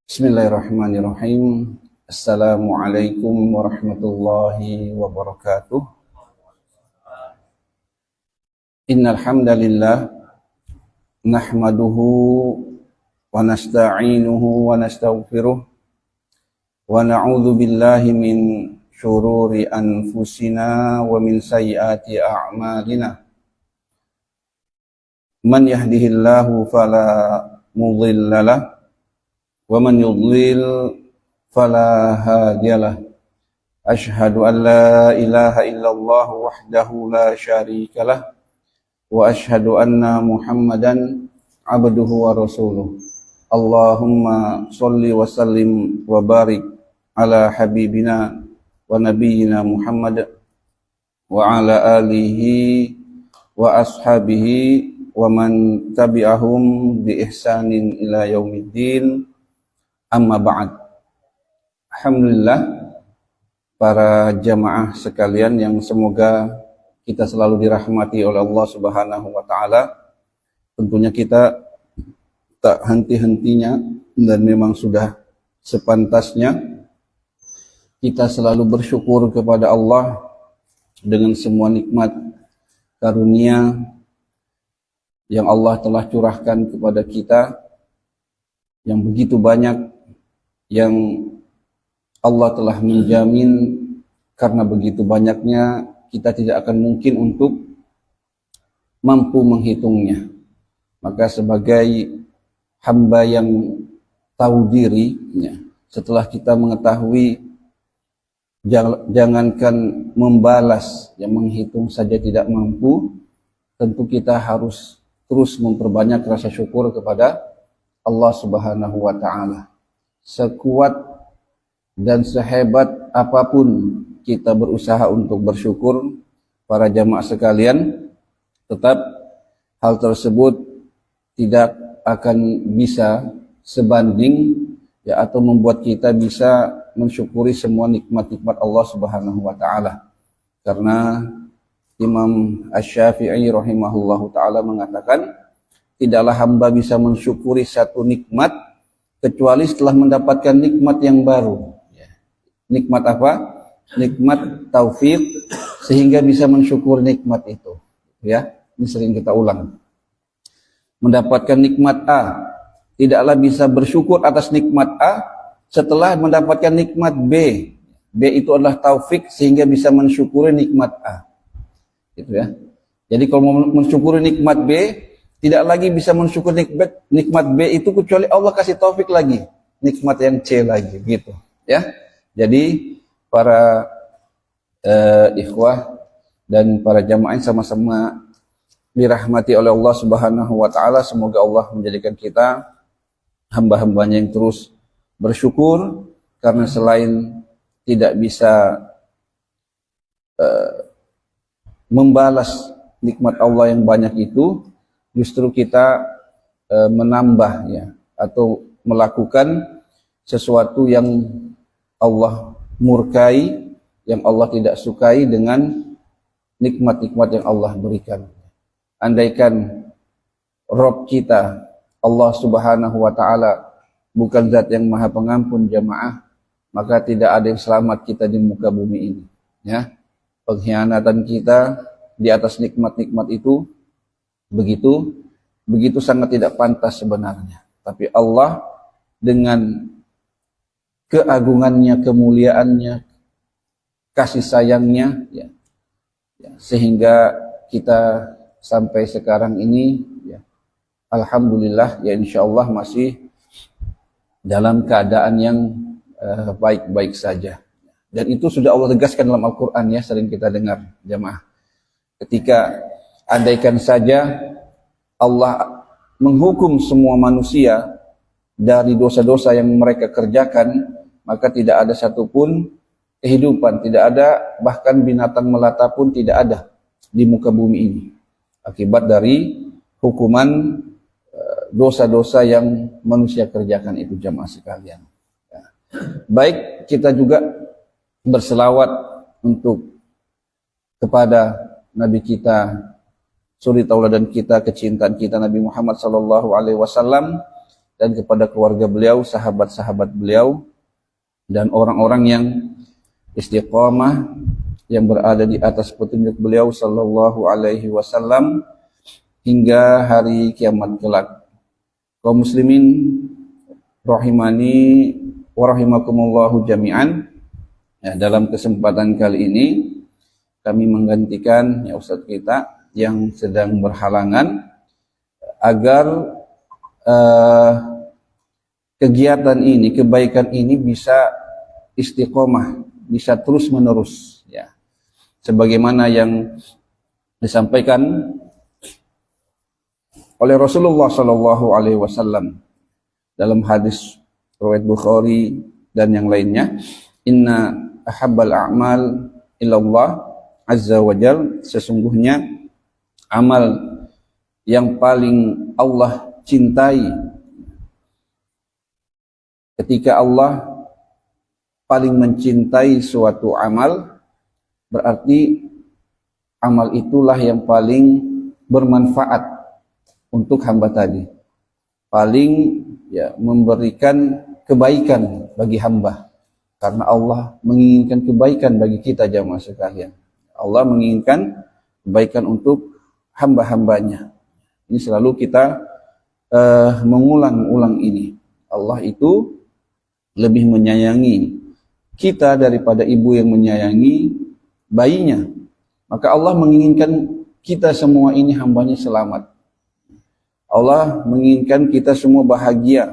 Bismillahirrahmanirrahim. Assalamualaikum warahmatullahi wabarakatuh. Innal hamdalillah nahmaduhu wa nasta'inuhu wa nastaghfiruh wa na'udzu billahi min syururi anfusina wa min sayyiati a'malina. Man yahdihillahu fala mudilla lahu wa man yudlil fala hadiyalah. Ashhadu an la ilaha illallah wahdahu la syarikalah wa ashhadu anna Muhammadan abduhu wa rasuluh. Allahumma sholli wa sallim wa barik ala habibina wa nabiyyina Muhammad wa ala alihi wa ashabihi wa man tabi'ahum bi ihsanin ila yaumiddin. Amma ba'd. Alhamdulillah para jamaah sekalian yang semoga kita selalu dirahmati oleh Allah Subhanahu wa taala. Tentunya kita tak henti-hentinya dan memang sudah sepantasnya kita selalu bersyukur kepada Allah dengan semua nikmat karunia yang Allah telah curahkan kepada kita, yang begitu banyak, yang Allah telah menjamin. Karena begitu banyaknya kita tidak akan mungkin untuk mampu menghitungnya. Maka sebagai hamba yang tahu diri, setelah kita mengetahui jangankan membalas, yang menghitung saja tidak mampu, tentu kita harus terus memperbanyak rasa syukur kepada Allah Subhanahu wa taala. Sekuat dan sehebat apapun kita berusaha untuk bersyukur, para jamaah sekalian, tetap hal tersebut tidak akan bisa sebanding atau membuat kita bisa mensyukuri semua nikmat-nikmat Allah Subhanahu wa taala. Karena Imam Asy-Syafi'i rahimahullahu taala mengatakan, tidaklah hamba bisa mensyukuri satu nikmat kecuali setelah mendapatkan nikmat yang baru. Nikmat apa? Nikmat taufik, sehingga bisa mensyukuri nikmat itu. Ya, ini sering kita ulang. Mendapatkan nikmat A, tidaklah bisa bersyukur atas nikmat A setelah mendapatkan nikmat B. B itu adalah taufik sehingga bisa mensyukuri nikmat A. Gitu ya. Jadi kalau mau mensyukuri nikmat B, tidak lagi bisa mensyukur nikmat B itu kecuali Allah kasih taufik lagi nikmat yang C lagi, gitu ya. Jadi para ikhwah dan para jamaah sama-sama dirahmati oleh Allah Subhanahu wa taala. Semoga Allah menjadikan kita hamba-hambanya yang terus bersyukur, karena selain tidak bisa membalas nikmat Allah yang banyak itu, justru kita menambah atau melakukan sesuatu yang Allah murkai, yang Allah tidak sukai dengan nikmat-nikmat yang Allah berikan. Andaikan Rabb kita Allah Subhanahu wa taala bukan zat yang maha pengampun jamaah, maka tidak ada yang selamat kita di muka bumi ini, ya. Pengkhianatan kita di atas nikmat-nikmat itu begitu sangat tidak pantas sebenarnya. Tapi Allah dengan keagungannya, kemuliaannya, kasih sayangnya, sehingga kita sampai sekarang ini, alhamdulillah, insyaallah masih dalam keadaan yang baik-baik saja. Dan itu sudah Allah tegaskan dalam Al-Quran, sering kita dengar jamaah. Ketika andaikan saja Allah menghukum semua manusia dari dosa-dosa yang mereka kerjakan, maka tidak ada satupun kehidupan, tidak ada, bahkan binatang melata pun tidak ada di muka bumi ini, akibat dari hukuman dosa-dosa yang manusia kerjakan itu, jamaah sekalian. Baik, kita juga berselawat untuk kepada Nabi kita, suri tauladan kita, kecintaan kita Nabi Muhammad sallallahu alaihi wasallam, dan kepada keluarga beliau, sahabat-sahabat beliau, dan orang-orang yang istiqamah yang berada di atas petunjuk beliau sallallahu alaihi wasallam hingga hari kiamat kelak. Kaum muslimin rahimani wa rahimakumullahu jami'an. Ya, dalam kesempatan kali ini kami menggantikan ya Ustadz kita yang sedang berhalangan agar kegiatan ini, kebaikan ini bisa istiqomah, bisa terus menerus ya. Sebagaimana yang disampaikan oleh Rasulullah sallallahu alaihi wasallam dalam hadis riwayat Bukhari dan yang lainnya, inna ahabbal a'mal ilallah azza wa jal, sesungguhnya amal yang paling Allah cintai, ketika Allah paling mencintai suatu amal, berarti amal itulah yang paling bermanfaat untuk hamba tadi, paling ya memberikan kebaikan bagi hamba, karena Allah menginginkan kebaikan bagi kita jamaah sekalian. Allah menginginkan kebaikan untuk hamba-hambanya. Ini selalu kita mengulang-ulang ini. Allah itu lebih menyayangi kita daripada ibu yang menyayangi bayinya. Maka Allah menginginkan kita semua ini hambanya selamat. Allah menginginkan kita semua bahagia.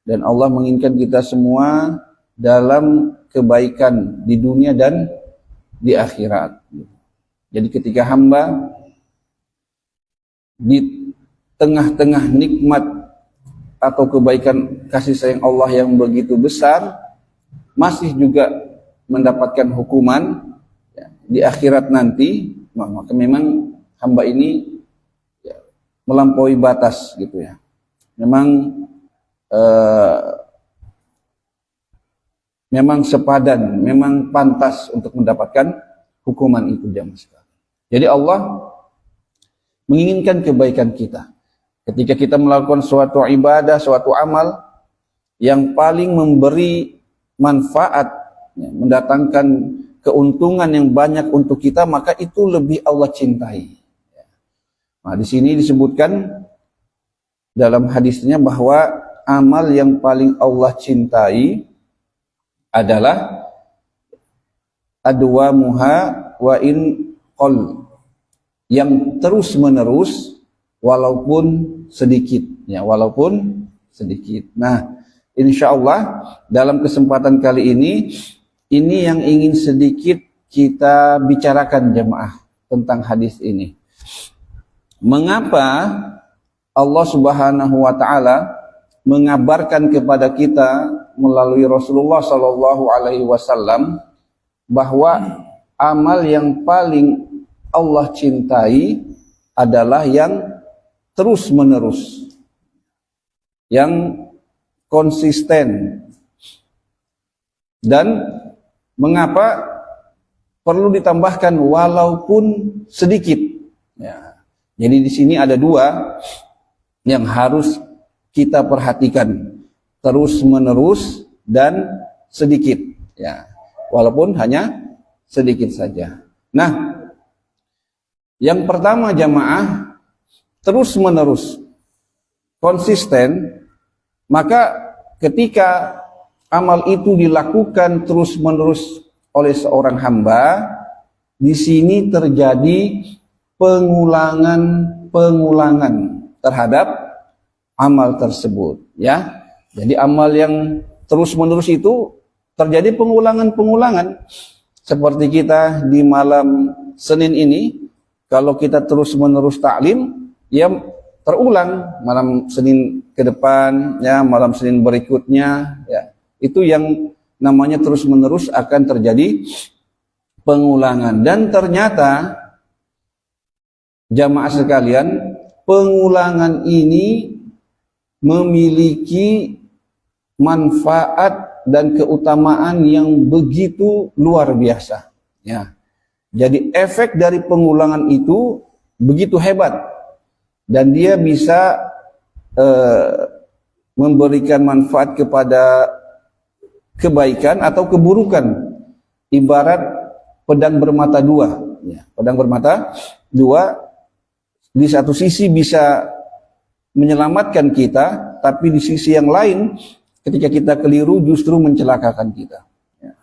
Dan Allah menginginkan kita semua dalam kebaikan di dunia dan di akhirat. Jadi ketika hamba di tengah-tengah nikmat atau kebaikan kasih sayang Allah yang begitu besar, masih juga mendapatkan hukuman ya, di akhirat nanti, maka memang hamba ini ya, melampaui batas gitu ya. Memang sepadan, memang pantas untuk mendapatkan hukuman itu jamaah sekalian. Jadi Allah menginginkan kebaikan kita. Ketika kita melakukan suatu ibadah, suatu amal yang paling memberi manfaat, ya, mendatangkan keuntungan yang banyak untuk kita, maka itu lebih Allah cintai. Nah, di sini disebutkan dalam hadisnya bahwa amal yang paling Allah cintai adalah adwamuha wa in qol, yang terus menerus walaupun sedikit ya, walaupun sedikit. Nah, insyaallah dalam kesempatan kali ini yang ingin sedikit kita bicarakan jemaah tentang hadis ini. Mengapa Allah Subhanahu wa taala mengabarkan kepada kita melalui Rasulullah sallallahu alaihi wasallam bahwa amal yang paling Allah cintai adalah yang terus menerus, yang konsisten. Dan mengapa perlu ditambahkan walaupun sedikit ya. Jadi di sini ada dua yang harus kita perhatikan, terus menerus dan sedikit ya, walaupun hanya sedikit saja. Nah, yang pertama jamaah, terus menerus, konsisten, maka ketika amal itu dilakukan terus menerus oleh seorang hamba, di sini terjadi pengulangan terhadap amal tersebut ya. Jadi amal yang terus menerus itu terjadi pengulangan. Seperti kita di malam Senin ini, kalau kita terus menerus taklim, ya terulang malam Senin ke depan, ya malam Senin berikutnya, ya itu yang namanya terus menerus akan terjadi pengulangan. Dan ternyata jamaah sekalian, pengulangan ini memiliki manfaat dan keutamaan yang begitu luar biasa ya. Jadi efek dari pengulangan itu begitu hebat, dan dia bisa memberikan manfaat kepada kebaikan atau keburukan. Ibarat pedang bermata dua. Ya, pedang bermata dua, di satu sisi bisa menyelamatkan kita, tapi di sisi yang lain ketika kita keliru justru mencelakakan kita. Ya.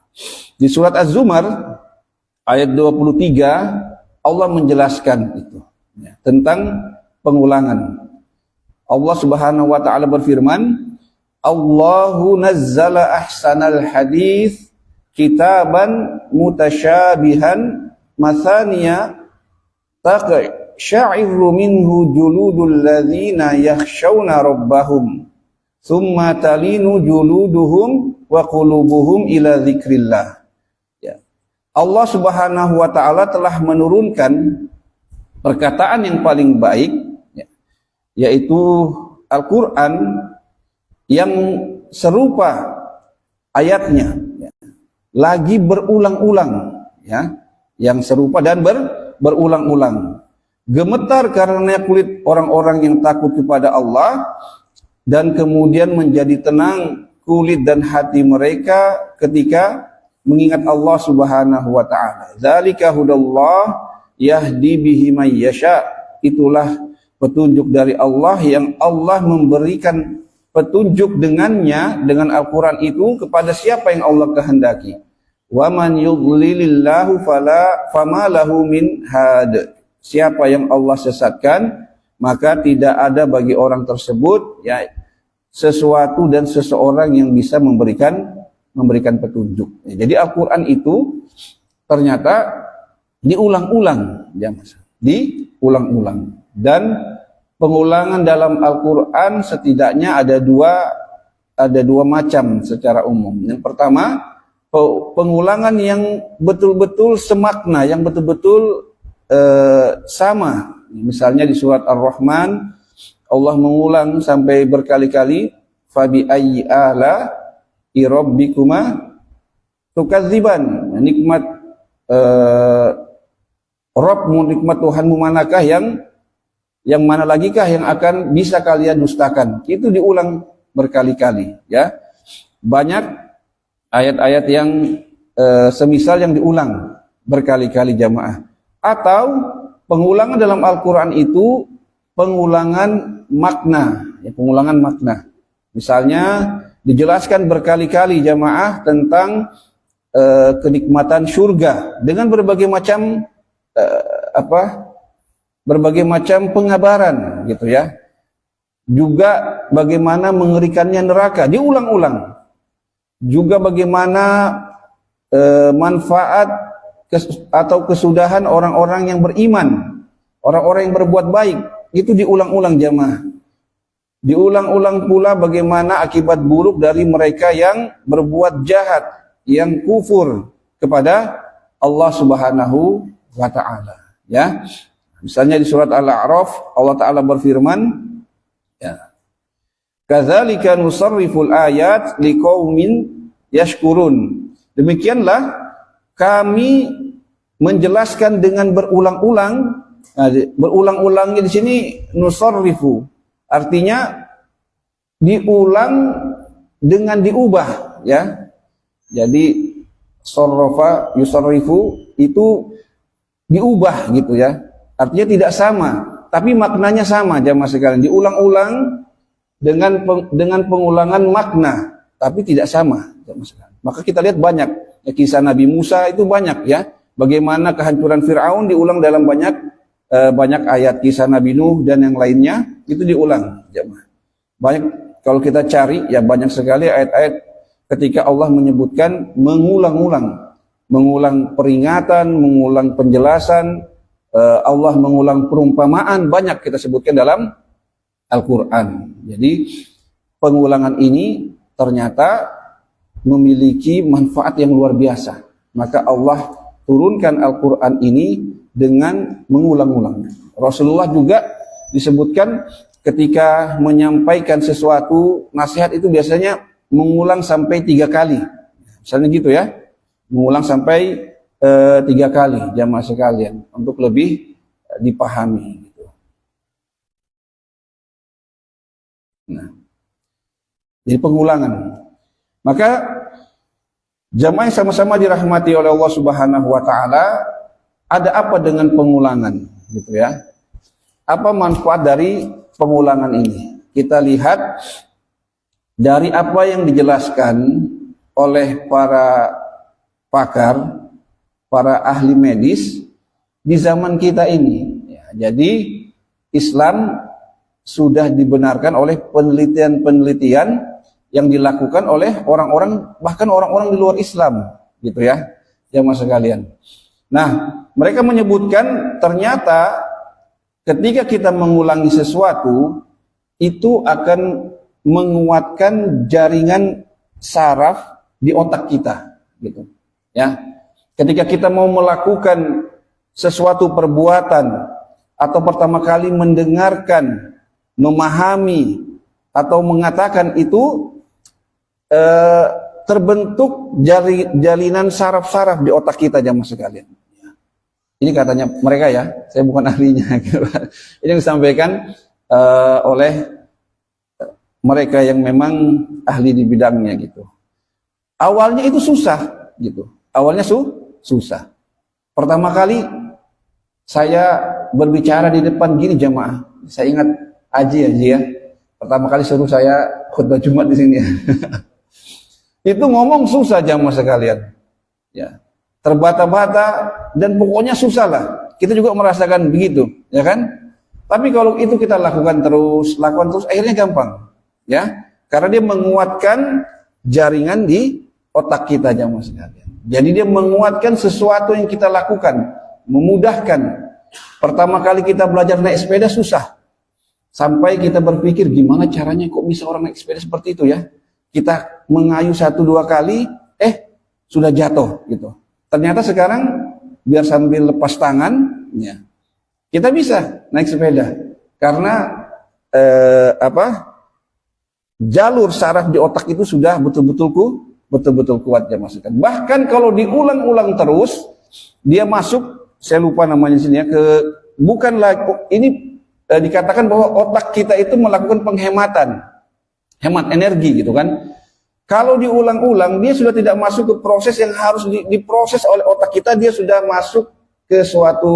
Di surat Az-Zumar ayat 23 Allah menjelaskan itu, ya, tentang pengulangan. Allah Subhanahu wa taala berfirman, Allahu nazzala ahsanal hadits kitaban mutasyabihan mathaniya taqsha'iru minhu juludul ladzina yakhshawna rabbahum thumma talinu juluduhum wa qulubuhum ila dzikrillah. Ya. Allah Subhanahu wa taala telah menurunkan perkataan yang paling baik, ya, yaitu Al-Qur'an yang serupa ayatnya, ya, lagi berulang-ulang, ya, yang serupa dan berulang-ulang. Gemetar karena kulit orang-orang yang takut kepada Allah, dan kemudian menjadi tenang kulit dan hati mereka ketika mengingat Allah Subhanahu wa taala. Dzalika hudallah yahdi bihi may yasha. Itulah petunjuk dari Allah yang Allah memberikan petunjuk dengannya, dengan Al-Quran itu, kepada siapa yang Allah kehendaki. Wa man yudlilillahu fama lahu min had. Siapa yang Allah sesatkan, maka tidak ada bagi orang tersebut, ya, sesuatu dan seseorang yang bisa memberikan petunjuk. Ya, jadi Al-Quran itu ternyata diulang-ulang, ya Mas. Diulang-ulang. Dan pengulangan dalam Al-Quran setidaknya ada dua macam secara umum. Yang pertama, pengulangan yang betul-betul semakna, yang betul-betul sama. Misalnya di surat Ar-Rahman, Allah mengulang sampai berkali-kali, fabi ayyi ala rabbikuma tukadziban. Nikmat Rabbmu, nikmat Tuhanmu manakah, yang mana lagi kah yang akan bisa kalian dustakan? Itu diulang berkali-kali, ya. Banyak ayat-ayat yang semisal yang diulang berkali-kali jamaah. Atau pengulangan dalam Al-Quran itu pengulangan makna, ya, pengulangan makna. Misalnya dijelaskan berkali-kali jamaah tentang kenikmatan surga dengan berbagai macam berbagai macam pengabaran, gitu ya. Juga bagaimana mengerikannya neraka, diulang-ulang. Juga bagaimana manfaat atau kesudahan orang-orang yang beriman, orang-orang yang berbuat baik, itu diulang-ulang jamaah. Diulang-ulang pula bagaimana akibat buruk dari mereka yang berbuat jahat, yang kufur kepada Allah Subhanahu wa taala, ya. Misalnya di surat Al-A'raf Allah taala berfirman, ya, kadzalika nusarriful ayat liqaumin yashkurun. Demikianlah kami menjelaskan dengan berulang-ulang. Nah, berulang-ulangnya di sini nusarrifu, artinya diulang dengan diubah, ya. Jadi sarrafa yusarrifu itu diubah, gitu ya. Artinya tidak sama, tapi maknanya sama jamaah sekalian. Diulang-ulang dengan pengulangan makna, tapi tidak sama jamaah sekalian. Maka kita lihat banyak, ya, kisah Nabi Musa itu banyak, ya. Bagaimana kehancuran Fir'aun diulang dalam banyak ayat. Kisah Nabi Nuh dan yang lainnya itu diulang jamaah. Banyak kalau kita cari, ya, banyak sekali ayat-ayat ketika Allah menyebutkan mengulang peringatan, mengulang penjelasan, Allah mengulang perumpamaan, banyak kita sebutkan dalam Al-Quran. Jadi pengulangan ini ternyata memiliki manfaat yang luar biasa. Maka Allah turunkan Al-Quran ini dengan mengulang-ulang. Rasulullah juga disebutkan ketika menyampaikan sesuatu nasihat itu biasanya mengulang sampai 3 kali. Misalnya gitu, ya. Mengulang sampai 3 kali jamaah sekalian untuk lebih dipahami, gitu. Nah, Jadi pengulangan. Maka jamaah yang sama-sama dirahmati oleh Allah Subhanahu wa taala, ada apa dengan pengulangan gitu ya? Apa manfaat dari pengulangan ini? Kita lihat dari apa yang dijelaskan oleh para pakar, para ahli medis di zaman kita ini. Ya, jadi Islam sudah dibenarkan oleh penelitian-penelitian yang dilakukan oleh orang-orang, bahkan orang-orang di luar Islam, gitu ya, jamaah sekalian. Nah, mereka menyebutkan ternyata ketika kita mengulangi sesuatu itu akan menguatkan jaringan saraf di otak kita, gitu. Ya, ketika kita mau melakukan sesuatu perbuatan atau pertama kali mendengarkan, memahami atau mengatakan itu terbentuk jalinan saraf-saraf di otak kita jamaah sekalian. Ini katanya mereka ya, saya bukan ahlinya. Ini yang disampaikan oleh mereka yang memang ahli di bidangnya gitu. Awalnya itu susah gitu. Awalnya susah. Pertama kali saya berbicara di depan gini jamaah. Saya ingat Aji ya. Pertama kali suruh saya khutbah Jumat di sini. Itu ngomong susah jamaah sekalian. Ya. Terbata-bata dan pokoknya susah lah. Kita juga merasakan begitu, ya kan? Tapi kalau itu kita lakukan terus, akhirnya gampang, ya. Karena dia menguatkan jaringan di otak kita jamaah sekalian. Jadi dia menguatkan sesuatu yang kita lakukan, memudahkan. Pertama kali kita belajar naik sepeda susah. Sampai kita berpikir gimana caranya kok bisa orang naik sepeda seperti itu ya. Kita mengayuh 1-2 kali, sudah jatuh gitu. Ternyata sekarang biar sambil lepas tangan, ya, kita bisa naik sepeda karena jalur saraf di otak itu sudah betul-betul kuat ya maksudnya. Bahkan kalau diulang-ulang terus, dia masuk, saya lupa namanya sini ya, bukan lagi ini dikatakan bahwa otak kita itu melakukan penghematan, hemat energi gitu kan. Kalau diulang-ulang, dia sudah tidak masuk ke proses yang harus diproses oleh otak kita, dia sudah masuk ke suatu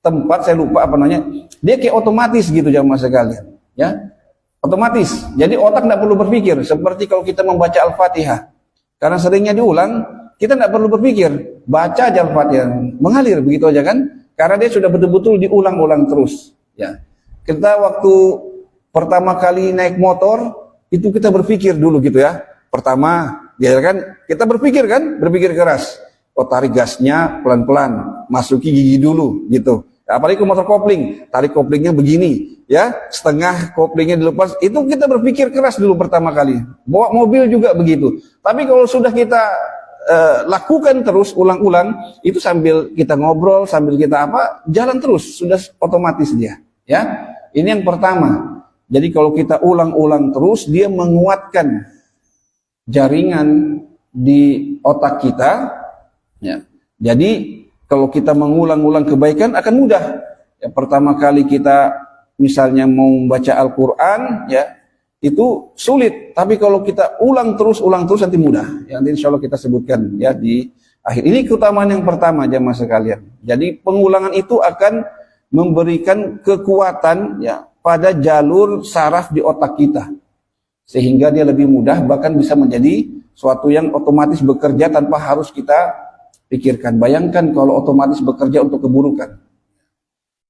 tempat, saya lupa apa namanya, dia kayak otomatis gitu jamaah sekalian, ya, otomatis. Jadi otak tidak perlu berpikir, seperti kalau kita membaca Al-Fatihah, karena seringnya diulang, kita tidak perlu berpikir, baca aja Al-Fatihah, mengalir begitu aja kan, karena dia sudah betul-betul diulang-ulang terus, ya. Kita waktu pertama kali naik motor, itu kita berpikir dulu gitu ya. Pertama, ya kan, kita berpikir keras. Oh, tarik gasnya pelan-pelan, masuki gigi dulu gitu. Apalagi ke motor kopling, tarik koplingnya begini, ya, setengah koplingnya dilepas. Itu kita berpikir keras dulu pertama kali. Bawa mobil juga begitu. Tapi kalau sudah kita lakukan terus ulang-ulang, itu sambil kita ngobrol, sambil kita jalan terus, sudah otomatis dia, ya. Ini yang pertama. Jadi kalau kita ulang-ulang terus, dia menguatkan jaringan di otak kita. Ya. Jadi kalau kita mengulang-ulang kebaikan akan mudah. Ya, pertama kali kita misalnya mau membaca Al-Quran, ya, itu sulit. Tapi kalau kita ulang terus nanti mudah. Yang insya Allah kita sebutkan ya di akhir. Ini keutamaan yang pertama jamaah sekalian. Jadi pengulangan itu akan memberikan kekuatan ya pada jalur saraf di otak kita, sehingga dia lebih mudah, bahkan bisa menjadi suatu yang otomatis bekerja tanpa harus kita pikirkan. Bayangkan kalau otomatis bekerja untuk keburukan.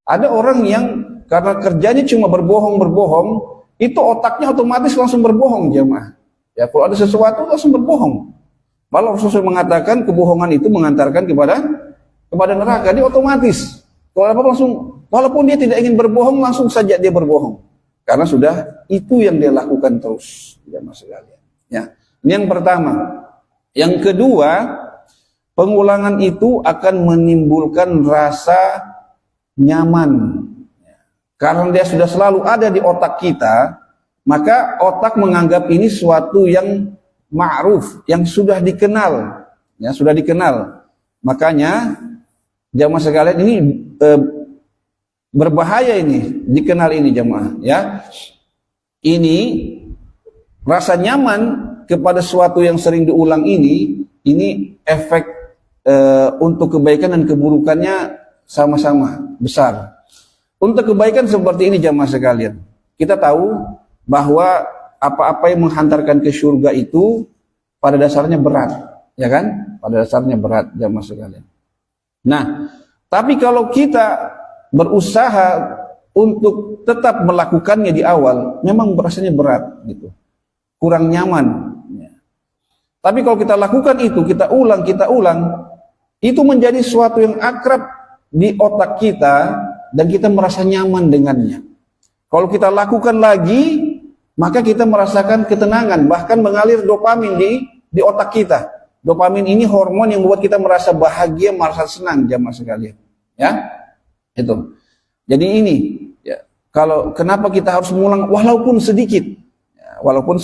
Ada orang yang karena kerjanya cuma berbohong, itu otaknya otomatis langsung berbohong jemaah. Ya, kalau ada sesuatu langsung berbohong. Malah Rasulullah mengatakan kebohongan itu mengantarkan kepada neraka. Dia otomatis. Kalau apa langsung, walaupun dia tidak ingin berbohong, langsung saja dia berbohong. Karena sudah itu yang dia lakukan terus. Jamaah sekalian. Ya. Ini yang pertama. Yang kedua, pengulangan itu akan menimbulkan rasa nyaman. Karena dia sudah selalu ada di otak kita, maka otak menganggap ini suatu yang ma'ruf, yang sudah dikenal. Ya, sudah dikenal. Makanya jamaah sekalian ini berbahaya ini, dikenal ini jamaah ya. Ini rasa nyaman kepada sesuatu yang sering diulang ini efek untuk kebaikan dan keburukannya sama-sama besar. Untuk kebaikan seperti ini jamaah sekalian, kita tahu bahwa apa-apa yang menghantarkan ke surga itu pada dasarnya berat, ya kan? Pada dasarnya berat jamaah sekalian. Nah, tapi kalau kita berusaha untuk tetap melakukannya di awal, memang rasanya berat gitu, kurang nyaman. Tapi kalau kita lakukan itu, kita ulang, itu menjadi sesuatu yang akrab di otak kita dan kita merasa nyaman dengannya. Kalau kita lakukan lagi, maka kita merasakan ketenangan, bahkan mengalir dopamin di otak kita. Dopamin ini hormon yang membuat kita merasa bahagia, merasa senang jamaah sekalian. Ya, itu. Jadi ini, ya, kalau kenapa kita harus mengulang walaupun sedikit, ya, walaupun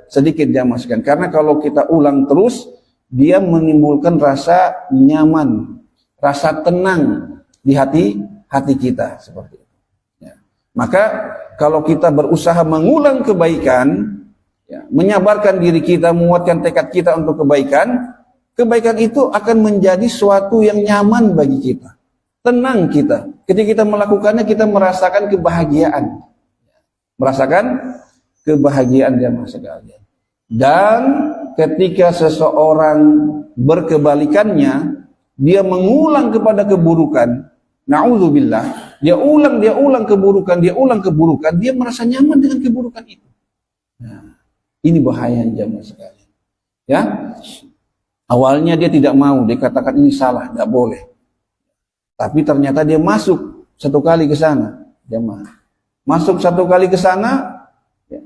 sedikit jamaah sekalian. Karena kalau kita ulang terus, dia menimbulkan rasa nyaman, rasa tenang di hati kita seperti itu. Ya. Maka kalau kita berusaha mengulang kebaikan, ya, menyabarkan diri kita, menguatkan tekad kita untuk kebaikan itu akan menjadi suatu yang nyaman bagi kita, tenang kita. Ketika kita melakukannya, kita merasakan kebahagiaan jamaah sekalian. Dan ketika seseorang berkebalikannya, dia mengulang kepada keburukan, na'udzubillah, dia ulang keburukan, dia merasa nyaman dengan keburukan itu. Nah, ini bahaya jamaah sekalian. Ya, awalnya dia tidak mau, dia katakan ini salah, tidak boleh. Tapi ternyata dia masuk satu kali ke sana, jamaah. Masuk satu kali ke sana, ya.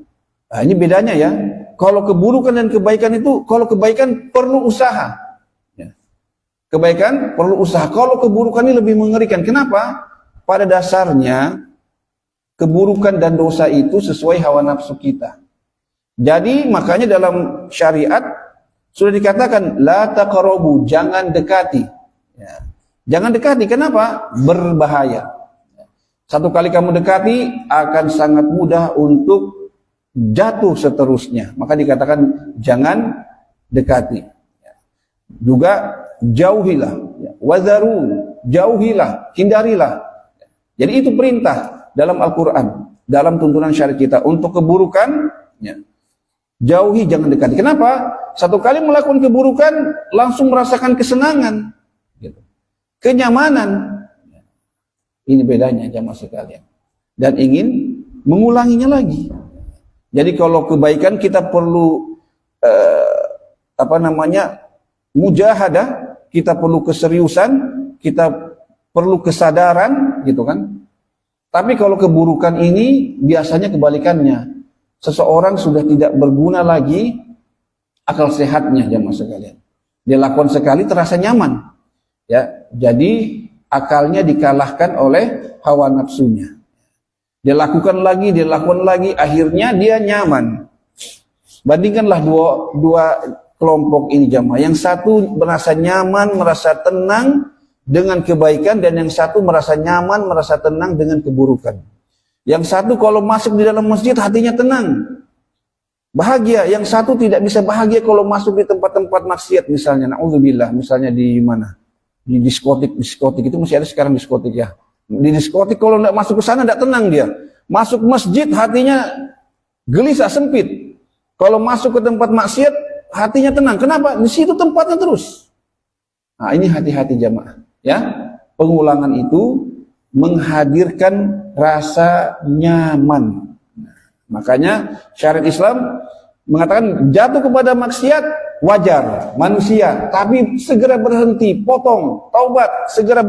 Nah, ini bedanya ya. Kalau keburukan dan kebaikan itu, kalau kebaikan perlu usaha. Ya. Kebaikan perlu usaha. Kalau keburukan ini lebih mengerikan. Kenapa? Pada dasarnya, keburukan dan dosa itu sesuai hawa nafsu kita. Jadi makanya dalam syariat sudah dikatakan la taqrabu, jangan dekati. Ya. Jangan dekati, kenapa? Berbahaya. Satu kali kamu dekati akan sangat mudah untuk jatuh seterusnya. Maka dikatakan jangan dekati. Juga jauhilah, wazaru, jauhilah, hindarilah. Jadi itu perintah dalam Al-Quran, dalam tuntunan syariat kita untuk keburukan, ya, jauhi, jangan dekati. Kenapa? Satu kali melakukan keburukan langsung merasakan kesenangan, gitu, kenyamanan. Ini bedanya jamaah sekalian. Dan ingin mengulanginya lagi. Jadi kalau kebaikan kita perlu mujahadah, kita perlu keseriusan, kita perlu kesadaran, gitu kan. Tapi kalau keburukan ini biasanya kebalikannya. Seseorang sudah tidak berguna lagi akal sehatnya jamaah sekalian. Dia lakukan sekali terasa nyaman. Ya, jadi akalnya dikalahkan oleh hawa nafsunya. Dia lakukan lagi, akhirnya dia nyaman. Bandingkanlah dua kelompok ini jamaah. Yang satu merasa nyaman, merasa tenang dengan kebaikan, dan yang satu merasa nyaman, merasa tenang dengan keburukan. Yang satu kalau masuk di dalam masjid hatinya tenang, bahagia. Yang satu tidak bisa bahagia kalau masuk di tempat-tempat maksiat, misalnya na'udzubillah, misalnya di mana? Di diskotik itu masih ada sekarang diskotik ya. Di diskotik kalau tidak masuk ke sana tidak tenang dia. Masuk masjid hatinya gelisah, sempit. Kalau masuk ke tempat maksiat hatinya tenang. Kenapa? Di situ tempatnya terus. Nah, ini hati-hati jamaah. Ya, pengulangan itu menghadirkan rasa nyaman. Makanya syariat Islam mengatakan jatuh kepada maksiat wajar, manusia, tapi segera berhenti, potong, taubat, segera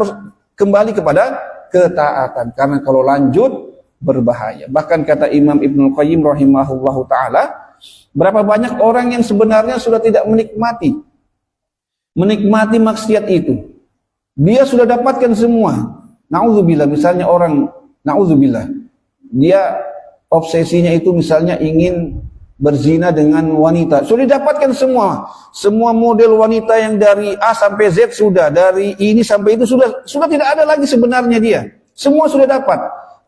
kembali kepada ketaatan. Karena kalau lanjut berbahaya. Bahkan kata Imam Ibnul Qayyim rahimahullahu ta'ala, berapa banyak orang yang sebenarnya sudah tidak menikmati maksiat itu. Dia sudah dapatkan semua. Na'udzubillah, misalnya orang, na'udzubillah, dia obsesinya itu misalnya ingin berzina dengan wanita. Sudah didapatkan semua model wanita yang dari A sampai Z sudah, dari ini sampai itu sudah tidak ada lagi sebenarnya dia. Semua sudah dapat,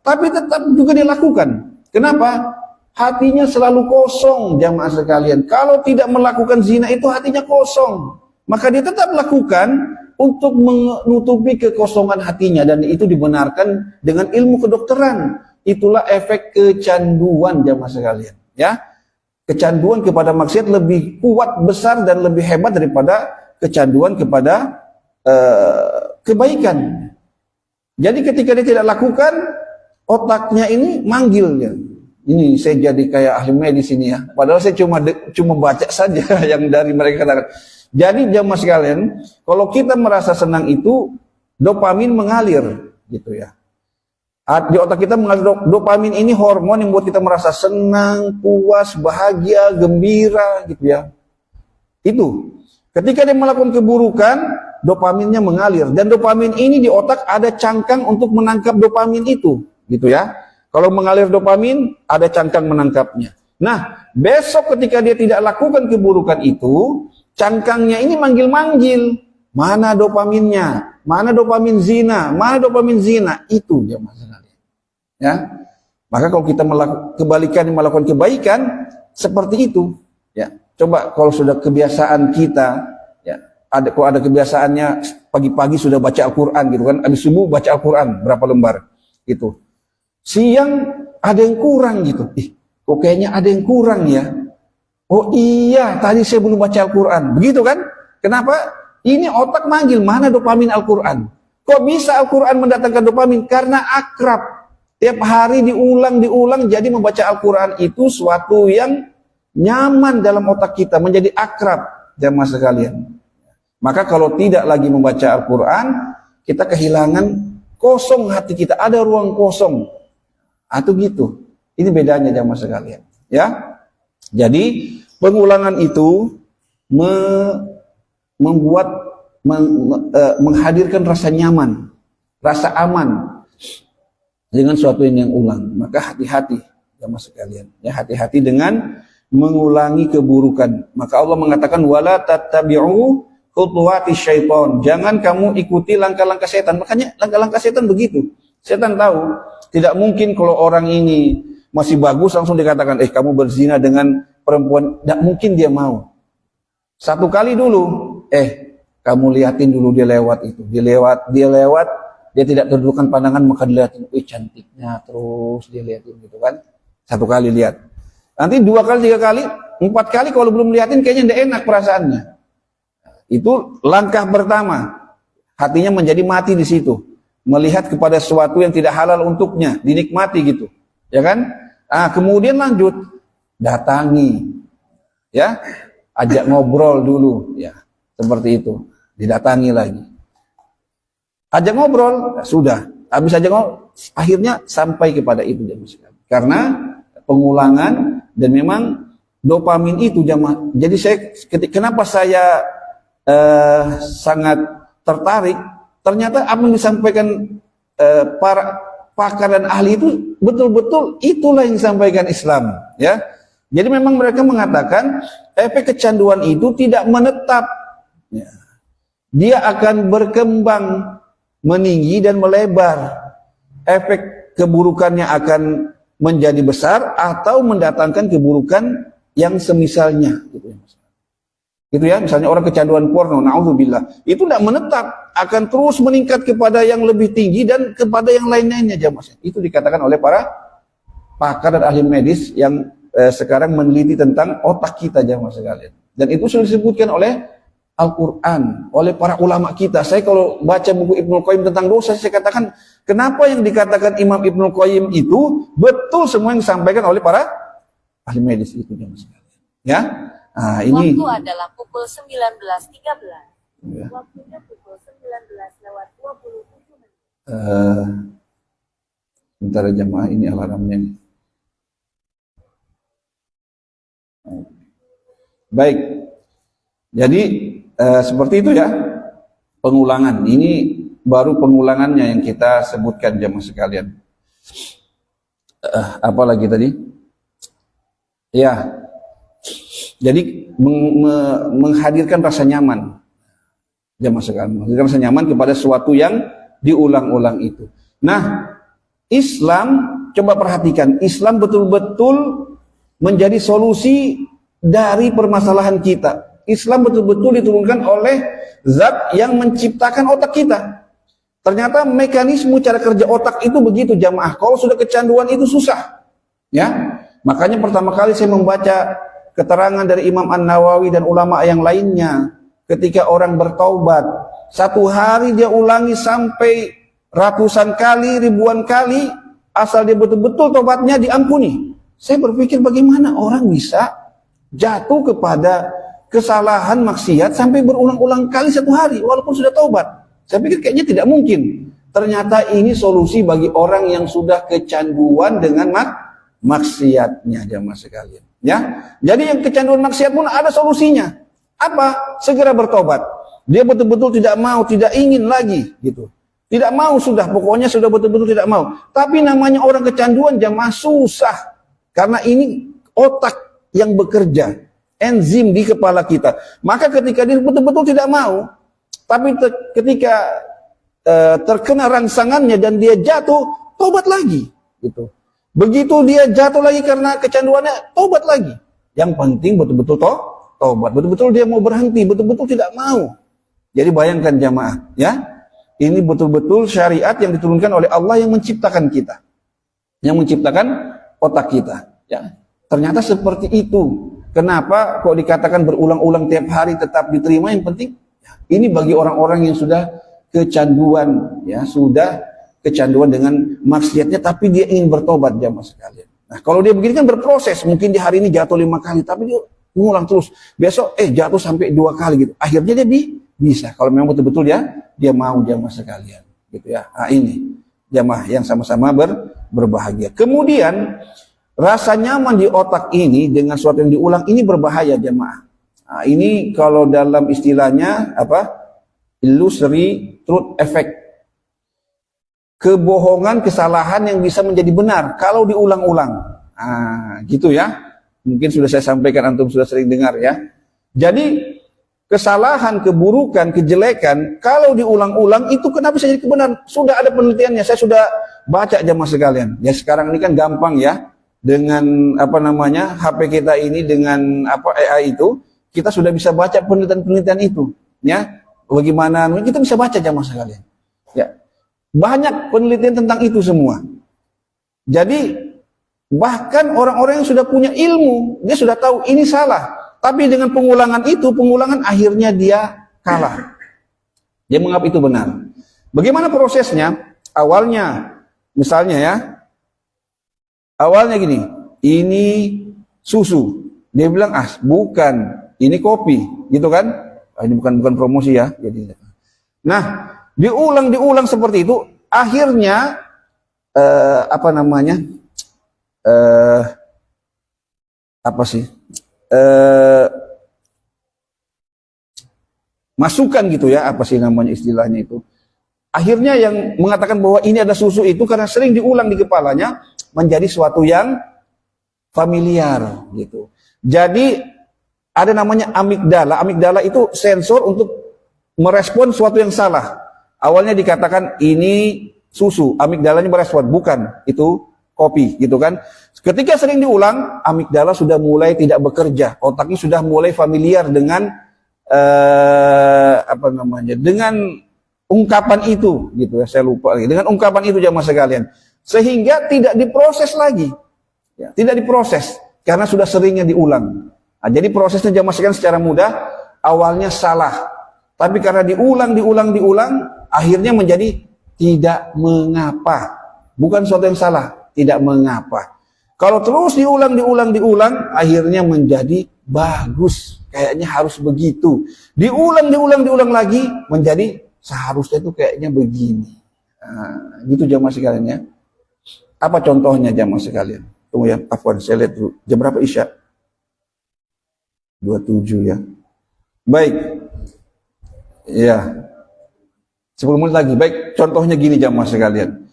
tapi tetap juga dilakukan. Kenapa? hatinya selalu kosong, jamaah sekalian. Kalau tidak melakukan zina itu hatinya kosong, maka dia tetap lakukan untuk menutupi kekosongan hatinya, dan itu dibenarkan dengan ilmu kedokteran. Itulah efek kecanduan, jamaah sekalian. Ya, kecanduan kepada maksiat lebih kuat, besar, dan lebih hebat daripada kecanduan kepada kebaikan. Jadi ketika dia tidak lakukan, otaknya ini manggilnya. Ini saya jadi kayak ahli medis ini ya. Padahal saya cuma baca saja yang dari mereka katakan. Jadi jamaah sekalian, kalau kita merasa senang itu dopamin mengalir gitu ya. Di otak kita mengalir dopamin, ini hormon yang buat kita merasa senang, puas, bahagia, gembira gitu ya. Itu. Ketika dia melakukan keburukan, dopaminnya mengalir, dan dopamin ini di otak ada cangkang untuk menangkap dopamin itu gitu ya. Kalau mengalir dopamin, ada cangkang menangkapnya. Nah, besok ketika dia tidak lakukan keburukan itu, cangkangnya ini manggil-manggil. Mana dopaminnya? Mana dopamin zina? Mana dopamin zina? Itu dia masalahnya. Ya. Maka kalau kita melakukan kebaikan, seperti itu. Ya. Coba kalau sudah kebiasaan kita, ya, kalau ada kebiasaannya pagi-pagi sudah baca Al-Quran gitu kan, habis subuh baca Al-Quran berapa lembar gitu. Siang ada yang kurang gitu. Kok kayaknya ada yang kurang ya. Oh iya, tadi saya belum baca Al-Quran. Begitu kan? Kenapa? Ini otak manggil, mana dopamin Al-Quran? Kok bisa Al-Quran mendatangkan dopamin? Karena akrab. Tiap hari diulang, jadi membaca Al-Quran itu suatu yang nyaman dalam otak kita, menjadi akrab, jamaah sekalian. Maka kalau tidak lagi membaca Al-Quran, kita kehilangan, kosong hati kita, ada ruang kosong. Atau gitu. Ini bedanya jamaah sekalian. Ya. Jadi pengulangan itu menghadirkan rasa nyaman, rasa aman dengan suatu yang ulang. Maka hati-hati jamaah sekalian. Ya, hati-hati dengan mengulangi keburukan. Maka Allah mengatakan wala tattabi'u khutuwati syaitan. Jangan kamu ikuti langkah-langkah setan. Makanya langkah-langkah setan begitu. Setan tahu, tidak mungkin kalau orang ini masih bagus langsung dikatakan, kamu berzina dengan perempuan. Tidak mungkin dia mau. Satu kali dulu, kamu liatin dulu dia lewat itu. Dia lewat, dia tidak terdudukan pandangan, maka dilihatin, cantiknya, terus dia liatin gitu kan. Satu kali lihat. Nanti 2 kali, 3 kali, 4 kali kalau belum liatin kayaknya tidak enak perasaannya. Itu langkah pertama. Hatinya menjadi mati di situ. Melihat kepada sesuatu yang tidak halal untuknya, dinikmati gitu, ya kan? Kemudian lanjut, datangi, ya, ajak ngobrol dulu, ya, seperti itu, didatangi lagi, ajak ngobrol, sudah, habis ajak ngobrol, akhirnya sampai kepada itu jamaah. Karena pengulangan dan memang dopamin itu jamaah. Jadi kenapa saya sangat tertarik? Ternyata apa yang disampaikan para pakar dan ahli itu betul-betul itulah yang disampaikan Islam, ya. Jadi memang mereka mengatakan efek kecanduan itu tidak menetap, ya. Dia akan berkembang, meninggi dan melebar. Efek keburukannya akan menjadi besar atau mendatangkan keburukan yang semisalnya, gitu ya. Gitu ya, misalnya orang kecanduan porno, na'udzubillah, itu tidak menetap, akan terus meningkat kepada yang lebih tinggi dan kepada yang lain-lainnya jamaah. Itu dikatakan oleh para pakar dan ahli medis yang sekarang meneliti tentang otak kita jamaah sekalian. Dan itu sudah disebutkan oleh Al-Quran, oleh para ulama kita. Saya kalau baca buku Ibnul Qayyim tentang dosa, saya katakan, kenapa yang dikatakan Imam Ibnul Qayyim itu betul semua yang disampaikan oleh para ahli medis itu jamaah sekalian. Ya. Ini waktu adalah pukul 19.13. Ya. Waktunya pukul 19:27 menit. Sebentar jamaah, ini alarmnya nih. Baik. Jadi seperti itu ya. Pengulangan. Ini baru pengulangannya yang kita sebutkan jamaah sekalian. Apa lagi tadi? Ya. Jadi menghadirkan rasa nyaman, jamaah sekalian, menghadirkan rasa nyaman kepada sesuatu yang diulang-ulang itu. Nah, Islam, coba perhatikan, Islam betul-betul menjadi solusi dari permasalahan kita. Islam betul-betul diturunkan oleh zat yang menciptakan otak kita. Ternyata mekanisme cara kerja otak itu begitu jamaah. Kalau sudah kecanduan itu susah. Ya. Makanya pertama kali saya membaca keterangan dari Imam An-Nawawi dan ulama yang lainnya. Ketika orang bertaubat, satu hari dia ulangi sampai ratusan kali, ribuan kali, asal dia betul-betul tobatnya diampuni. Saya berpikir bagaimana orang bisa jatuh kepada kesalahan maksiat sampai berulang-ulang kali satu hari walaupun sudah taubat. Saya pikir kayaknya tidak mungkin. Ternyata ini solusi bagi orang yang sudah kecanduan dengan maksiatnya, jamaah sekalian. Ya, jadi yang kecanduan maksiat pun ada solusinya. Apa? Segera bertobat. Dia betul-betul tidak mau, tidak ingin lagi, gitu. Tidak mau sudah, pokoknya sudah betul-betul tidak mau. Tapi namanya orang kecanduan jamaah susah. Karena ini otak yang bekerja, enzim di kepala kita. Maka ketika dia betul-betul tidak mau, tapi ketika terkena rangsangannya dan dia jatuh, tobat lagi, gitu. Begitu dia jatuh lagi karena kecanduannya, tobat lagi. Yang penting betul-betul tobat, betul-betul dia mau berhenti, betul-betul tidak mau. Jadi bayangkan jamaah, ya, ini betul-betul syariat yang diturunkan oleh Allah yang menciptakan kita, yang menciptakan otak kita. Ya, ternyata seperti itu. Kenapa kok dikatakan berulang-ulang tiap hari tetap diterima? Yang penting ini bagi orang-orang yang sudah kecanduan, ya, sudah kecanduan dengan maksiatnya, tapi dia ingin bertobat jamaah sekalian. Nah, kalau dia begini kan berproses, mungkin di hari ini jatuh 5 kali, tapi dia mengulang terus. Besok jatuh sampai 2 kali gitu. Akhirnya dia bisa. Kalau memang betul-betul dia mau jamaah sekalian, gitu ya. Nah, ini jamaah yang sama-sama berbahagia. Kemudian rasa nyaman di otak ini dengan sesuatu yang diulang ini berbahaya jamaah. Nah, ini kalau dalam istilahnya apa? Illusory truth effect. Kebohongan, kesalahan yang bisa menjadi benar kalau diulang-ulang. Nah, gitu ya. Mungkin sudah saya sampaikan, antum sudah sering dengar ya. Jadi kesalahan, keburukan, kejelekan kalau diulang-ulang itu kenapa bisa jadi kebenaran? Sudah ada penelitiannya, saya sudah baca jamaah sekalian. Ya sekarang ini kan gampang ya. Dengan apa namanya HP kita ini dengan apa AI itu, kita sudah bisa baca penelitian-penelitian itu, ya. Bagaimana kita bisa baca jamaah sekalian. Ya. Banyak penelitian tentang itu semua. Jadi bahkan orang-orang yang sudah punya ilmu, dia sudah tahu ini salah, tapi dengan pengulangan akhirnya dia kalah. Dia menganggap itu benar. Bagaimana prosesnya? Awalnya, misalnya ya, awalnya gini, ini susu. Dia bilang, bukan, ini kopi, gitu kan? Ini bukan promosi ya. Jadi, nah, diulang seperti itu, akhirnya apa namanya? Apa sih? Masukan gitu ya, apa sih namanya istilahnya itu. Akhirnya yang mengatakan bahwa ini ada susu itu karena sering diulang di kepalanya menjadi suatu yang familiar gitu. Jadi ada namanya amigdala. Amigdala itu sensor untuk merespon suatu yang salah. Awalnya dikatakan ini susu, amigdalanya merespon, bukan, itu kopi gitu kan. Ketika sering diulang, amigdala sudah mulai tidak bekerja, otaknya sudah mulai familiar dengan apa namanya, dengan ungkapan itu gitu ya, saya lupa lagi, dengan ungkapan itu jamaah sekalian, sehingga tidak diproses lagi, ya, tidak diproses karena sudah seringnya diulang. Nah, jadi prosesnya jamaah sekalian secara mudah, awalnya salah, tapi karena diulang, akhirnya menjadi tidak mengapa, bukan sesuatu yang salah, tidak mengapa. Kalau terus diulang, akhirnya menjadi bagus, kayaknya harus begitu. Diulang lagi, menjadi seharusnya itu kayaknya begini. Nah, gitu jamaah sekalian ya. Apa contohnya jamaah sekalian? Tunggu ya, afwan, saya lihat dulu. Jam berapa Isya? 27 ya. Baik. Ya. 10 menit lagi. Baik, contohnya gini jamaah sekalian.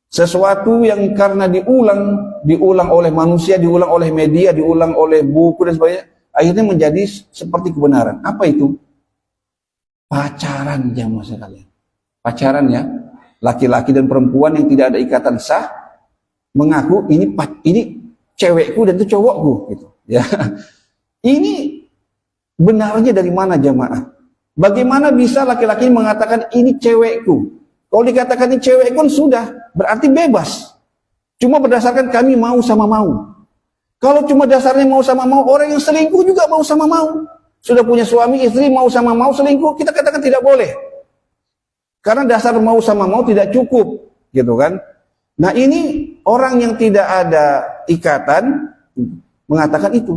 Sesuatu yang karena diulang oleh manusia, diulang oleh media, diulang oleh buku dan sebagainya, akhirnya menjadi seperti kebenaran. Apa itu? Pacaran jamaah sekalian. Pacaran ya. Laki-laki dan perempuan yang tidak ada ikatan sah mengaku ini cewekku dan itu cowokku gitu. Ya. Ini benarnya dari mana jamaah? Bagaimana bisa laki-laki mengatakan ini cewekku? Kalau dikatakan ini cewekku sudah berarti bebas. Cuma berdasarkan kami mau sama mau. Kalau cuma dasarnya mau sama mau, orang yang selingkuh juga mau sama mau. Sudah punya suami, istri, mau sama mau selingkuh, kita katakan tidak boleh. Karena dasar mau sama mau tidak cukup, gitu kan. Nah ini orang yang tidak ada ikatan, mengatakan itu.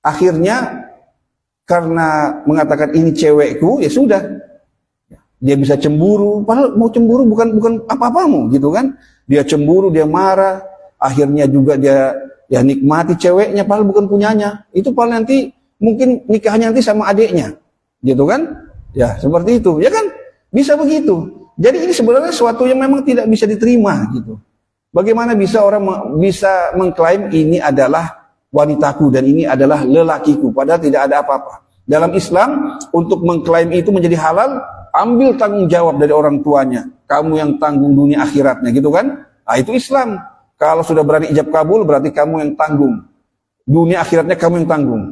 Akhirnya, karena mengatakan ini cewekku, ya sudah. Dia bisa cemburu, padahal mau cemburu bukan apa-apamu, gitu kan. Dia cemburu, dia marah, akhirnya juga dia ya nikmati ceweknya padahal bukan punyanya. Itu paling nanti mungkin nikahnya nanti sama adiknya. Gitu kan? Ya, seperti itu. Ya kan? Bisa begitu. Jadi ini sebenarnya sesuatu yang memang tidak bisa diterima gitu. Bagaimana bisa orang bisa mengklaim ini adalah wanitaku dan ini adalah lelakiku padahal tidak ada apa-apa. Dalam Islam untuk mengklaim itu menjadi halal, ambil tanggung jawab dari orang tuanya. Kamu yang tanggung dunia akhiratnya gitu kan? Nah, itu Islam. Kalau sudah berani ijab kabul, berarti kamu yang tanggung. Dunia akhiratnya kamu yang tanggung.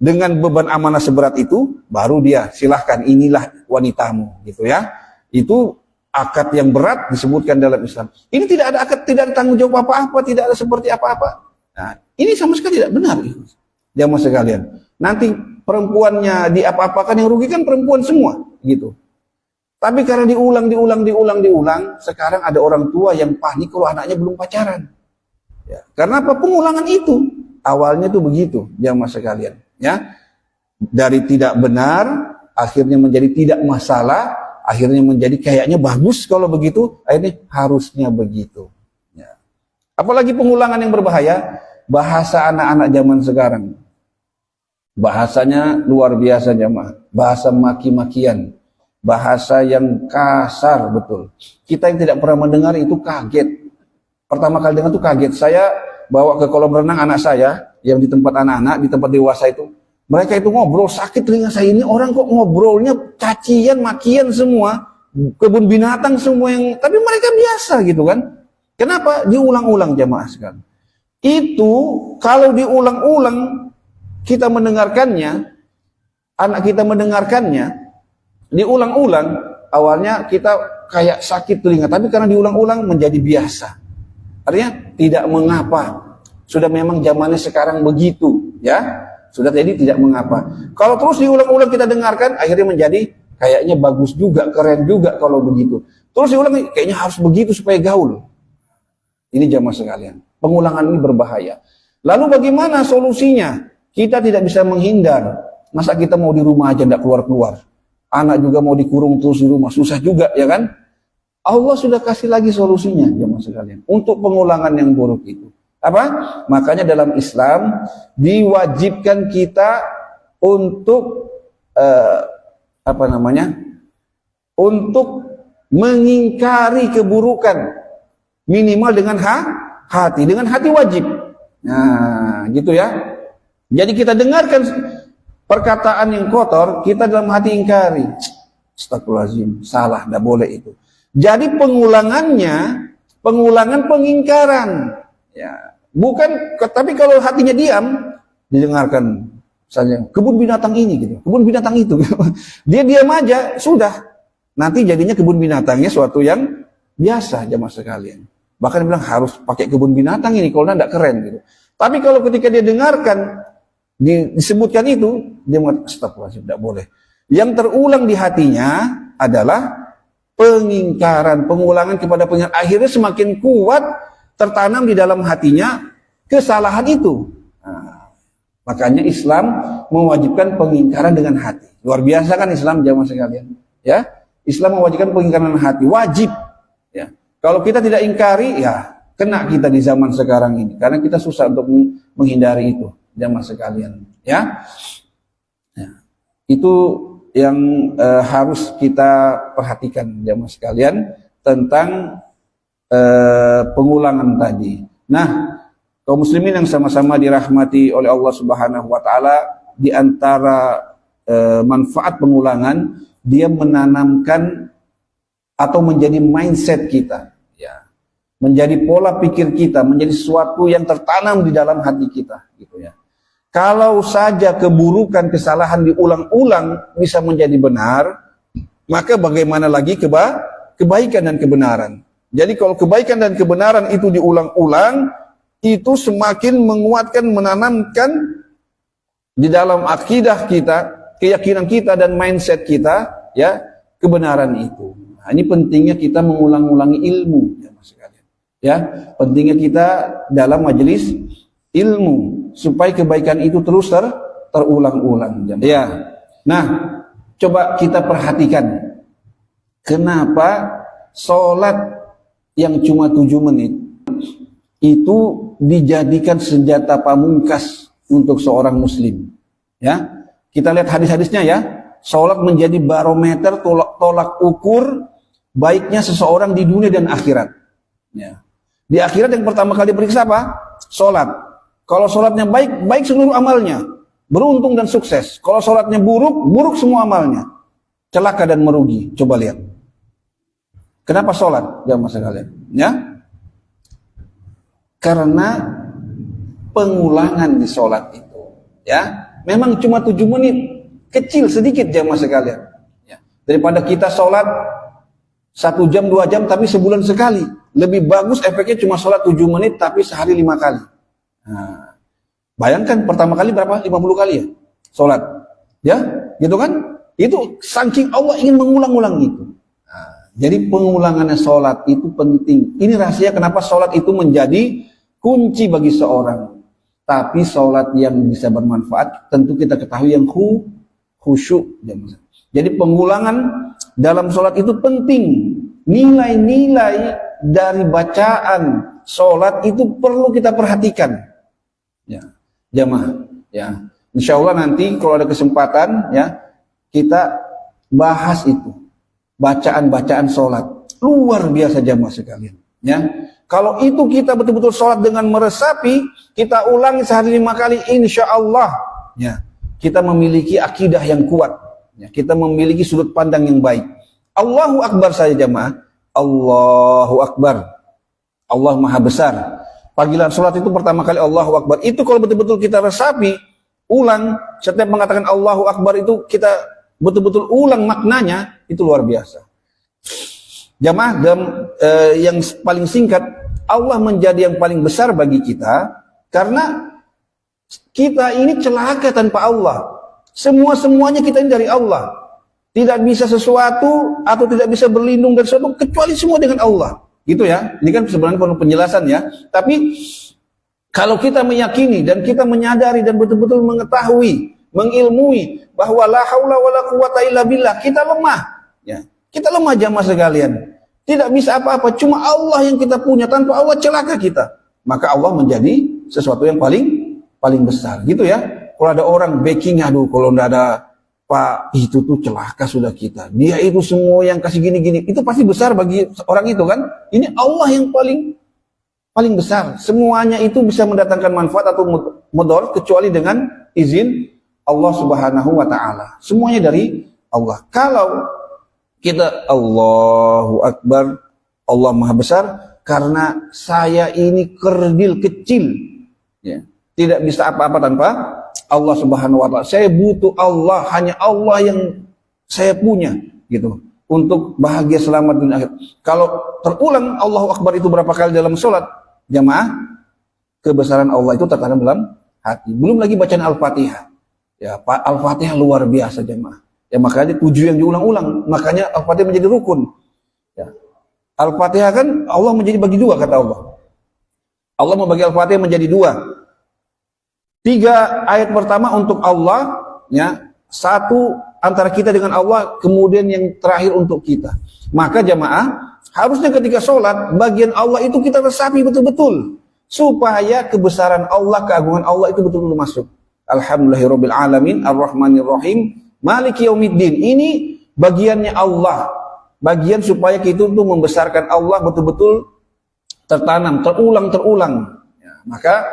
Dengan beban amanah seberat itu, baru dia silahkan inilah wanitamu, gitu ya. Itu akad yang berat disebutkan dalam Islam. Ini tidak ada akad, tidak ada tanggung jawab apa-apa, tidak ada seperti apa-apa. Nah, ini sama sekali tidak benar. Jamaah sekalian. Nanti perempuannya diapa-apakan, yang rugi kan perempuan semua, gitu. Tapi karena diulang, sekarang ada orang tua yang panik kalau anaknya belum pacaran. Ya, karena apa? Pengulangan itu. Awalnya tuh begitu, jamaah sekalian. Ya, dari tidak benar, akhirnya menjadi tidak masalah, akhirnya menjadi kayaknya bagus kalau begitu, akhirnya harusnya begitu. Ya. Apalagi pengulangan yang berbahaya, bahasa anak-anak zaman sekarang. Bahasanya luar biasa jamaah, bahasa maki-makian. Bahasa yang kasar betul. Kita yang tidak pernah mendengar itu kaget. Pertama kali dengar itu kaget. Saya bawa ke kolam renang anak saya yang di tempat anak-anak, di tempat dewasa itu. Mereka itu ngobrol, sakit telinga saya ini. Orang kok ngobrolnya cacian, makian semua. Kebun binatang semua yang... Tapi mereka biasa gitu kan. Kenapa? Diulang-ulang jamaah sekalian. Itu kalau diulang-ulang kita mendengarkannya, anak kita mendengarkannya, diulang-ulang, awalnya kita kayak sakit telinga, tapi karena diulang-ulang menjadi biasa. Artinya tidak mengapa. Sudah memang zamannya sekarang begitu, ya. Sudah jadi tidak mengapa. Kalau terus diulang-ulang kita dengarkan, akhirnya menjadi kayaknya bagus juga, keren juga kalau begitu. Terus diulang, kayaknya harus begitu supaya gaul. Ini jamaah sekalian. Pengulangan ini berbahaya. Lalu bagaimana solusinya? Kita tidak bisa menghindar. Masa kita mau di rumah aja tidak keluar-keluar? Anak juga mau dikurung terus di rumah, susah juga ya kan? Allah sudah kasih lagi solusinya jemaah sekalian untuk pengulangan yang buruk itu. Apa? Makanya dalam Islam diwajibkan kita untuk untuk mengingkari keburukan minimal dengan hati, dengan hati wajib. Nah, gitu ya. Jadi kita dengarkan perkataan yang kotor, kita dalam hati ingkari. Astagfirullahaladzim, salah, tidak boleh itu. Jadi pengulangan pengingkaran. Ya, bukan, tapi kalau hatinya diam, didengarkan. Misalnya, kebun binatang ini, gitu. Kebun binatang itu. Dia diam aja, sudah. Nanti jadinya kebun binatangnya suatu yang biasa, jamaah sekalian. Bahkan bilang harus pakai kebun binatang ini, kalau tidak keren. Gitu. Tapi kalau ketika dia dengarkan, disebutkan itu, dia mengatakan, astagfirullahaladzim, tidak boleh. Yang terulang di hatinya adalah pengingkaran, pengulangan kepada pengingkaran. Akhirnya semakin kuat tertanam di dalam hatinya kesalahan itu. Nah, makanya Islam mewajibkan pengingkaran dengan hati. Luar biasa kan Islam jamaah sekalian. Ya, Islam mewajibkan pengingkaran dengan hati, wajib. Ya, kalau kita tidak ingkari, ya kena kita di zaman sekarang ini, karena kita susah untuk menghindari itu. Jamaah sekalian, ya. Itu yang harus kita perhatikan jamaah sekalian tentang pengulangan tadi. Nah, kaum muslimin yang sama-sama dirahmati oleh Allah Subhanahu wa taala, di antara manfaat pengulangan, dia menanamkan atau menjadi mindset kita, ya. menjadi pola pikir kita, menjadi sesuatu yang tertanam di dalam hati kita, gitu ya. Kalau saja keburukan, kesalahan diulang-ulang bisa menjadi benar, maka bagaimana lagi kebaikan dan kebenaran. Jadi kalau kebaikan dan kebenaran itu diulang-ulang, itu semakin menguatkan, menanamkan di dalam akidah kita, keyakinan kita dan mindset kita, ya, kebenaran itu. Nah, ini pentingnya kita mengulang-ulangi ilmu, ya Mas sekalian. Ya, pentingnya kita dalam majelis ilmu supaya kebaikan itu terus terulang-ulang. Ya. Nah, coba kita perhatikan kenapa sholat yang cuma 7 menit itu dijadikan senjata pamungkas untuk seorang muslim. Ya, kita lihat hadis-hadisnya ya. Sholat menjadi barometer tolak ukur baiknya seseorang di dunia dan akhirat. Ya. Di akhirat yang pertama kali diperiksa apa? Sholat. Kalau sholatnya baik, baik seluruh amalnya, beruntung dan sukses. Kalau sholatnya buruk, buruk semua amalnya, celaka dan merugi. Coba lihat. Kenapa sholat? Jamaah sekalian. Ya, karena pengulangan di sholat itu, ya, memang cuma 7 menit, kecil sedikit jamaah sekalian. Ya. Daripada kita sholat 1 jam, 2 jam, tapi sebulan sekali. Lebih bagus efeknya cuma sholat 7 menit, tapi sehari 5 kali. Nah, bayangkan pertama kali berapa? 50 kali ya? Sholat. Ya, gitu kan? Itu saking Allah ingin mengulang-ulang itu. Nah, jadi pengulangannya sholat itu penting. Ini rahasia kenapa sholat itu menjadi kunci bagi seorang. Tapi sholat yang bisa bermanfaat, tentu kita ketahui yang khusyuk. Jadi pengulangan dalam sholat itu penting. Nilai-nilai dari bacaan sholat itu perlu kita perhatikan. Ya, jamaah. Ya, insya Allah nanti kalau ada kesempatan, ya, kita bahas itu bacaan-bacaan sholat. Luar biasa jamaah sekalian. Ya, kalau itu kita betul-betul sholat dengan meresapi, kita ulangi sehari 5 kali, insya Allah, ya, kita memiliki akidah yang kuat. Ya, kita memiliki sudut pandang yang baik. Allahu Akbar saja jamaah. Allahu Akbar. Allah Maha Besar. Panggilan sholat itu pertama kali Allahu Akbar. Itu kalau betul-betul kita resapi, ulang, setiap mengatakan Allahu Akbar itu kita betul-betul ulang maknanya, itu luar biasa. Jamaah, yang paling singkat, Allah menjadi yang paling besar bagi kita karena kita ini celaka tanpa Allah. Semuanya kita ini dari Allah. Tidak bisa sesuatu atau tidak bisa berlindung dari sesuatu kecuali semua dengan Allah. Gitu ya. Ini kan sebenarnya penuh penjelasan ya. Tapi kalau kita meyakini dan kita menyadari dan betul-betul mengetahui, mengilmui bahwa la haula wala quwata illa billah, kita lemah. Ya. Kita lemah jamaah sekalian. Tidak bisa apa-apa, cuma Allah yang kita punya. Tanpa Allah celaka kita. Maka Allah menjadi sesuatu yang paling besar. Gitu ya. Kalau ada orang backing, aduh kalau tidak ada Pak, itu tuh celaka sudah kita. Dia itu semua yang kasih gini-gini, itu pasti besar bagi orang itu kan. Ini Allah yang paling besar. Semuanya itu bisa mendatangkan manfaat atau mudor kecuali dengan izin Allah Subhanahu wa taala. Semuanya dari Allah. Kalau kita Allahu Akbar, Allah Maha Besar, karena saya ini kerdil kecil, ya, tidak bisa apa-apa tanpa Allah Subhanahu wa taala. Saya butuh Allah, hanya Allah yang saya punya, gitu, untuk bahagia selamat dunia akhir. Kalau terulang Allahu Akbar itu berapa kali dalam sholat, jamaah, kebesaran Allah itu tertanam dalam hati. Belum lagi bacaan Al-Fatihah. Ya, Al-Fatihah luar biasa jamaah. Ya, makanya 7 yang diulang-ulang, makanya Al-Fatihah menjadi rukun. Ya. Al-Fatihah kan Allah menjadi bagi 2 kata Allah. Allah membagi Al-Fatihah menjadi 2. 3 ayat pertama untuk Allah, ya, 1 antara kita dengan Allah, kemudian yang terakhir untuk kita. Maka jamaah, harusnya ketika sholat, bagian Allah itu kita resapi betul-betul, supaya kebesaran Allah, keagungan Allah itu betul-betul masuk. Alhamdulillahirabbil alamin, arrahmanirrahim, maliki yaumiddin. Ini bagiannya Allah, bagian supaya kita itu membesarkan Allah betul-betul tertanam, terulang. Ya, maka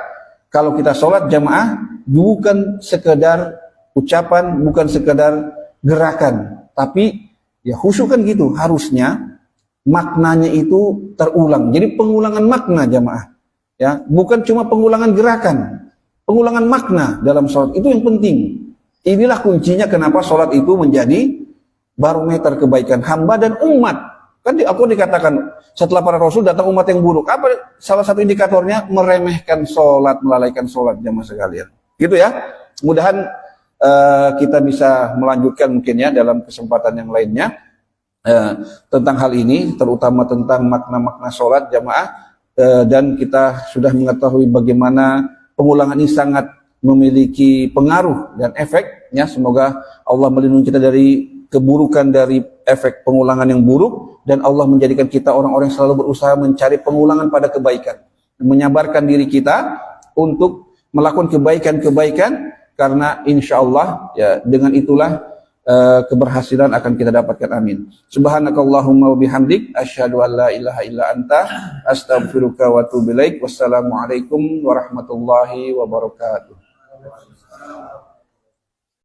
kalau kita sholat jamaah, bukan sekedar ucapan, bukan sekedar gerakan, tapi ya khusyuk kan gitu. Harusnya maknanya itu terulang. Jadi pengulangan makna jamaah, ya, bukan cuma pengulangan gerakan, pengulangan makna dalam sholat itu yang penting. Inilah kuncinya kenapa sholat itu menjadi barometer kebaikan hamba dan umat. Kan di Al-Quran dikatakan setelah para rasul datang umat yang buruk. Apa salah satu indikatornya? Meremehkan sholat, melalaikan sholat jamaah sekalian. Gitu ya. Mudahan kita bisa melanjutkan mungkin ya dalam kesempatan yang lainnya tentang hal ini, terutama tentang makna-makna sholat jamaah, dan kita sudah mengetahui bagaimana pengulangan ini sangat memiliki pengaruh dan efek ya. Semoga Allah melindungi kita dari keburukan dari efek pengulangan yang buruk, dan Allah menjadikan kita orang-orang yang selalu berusaha mencari pengulangan pada kebaikan, menyabarkan diri kita untuk melakukan kebaikan-kebaikan, karena insya Allah ya dengan itulah keberhasilan akan kita dapatkan. Amin. Subhanakallahumma wa bihamdik asyhadu an la ilaha illa anta astaghfiruka wa atubu ilaik. Wassalamualaikum warahmatullahi wabarakatuh.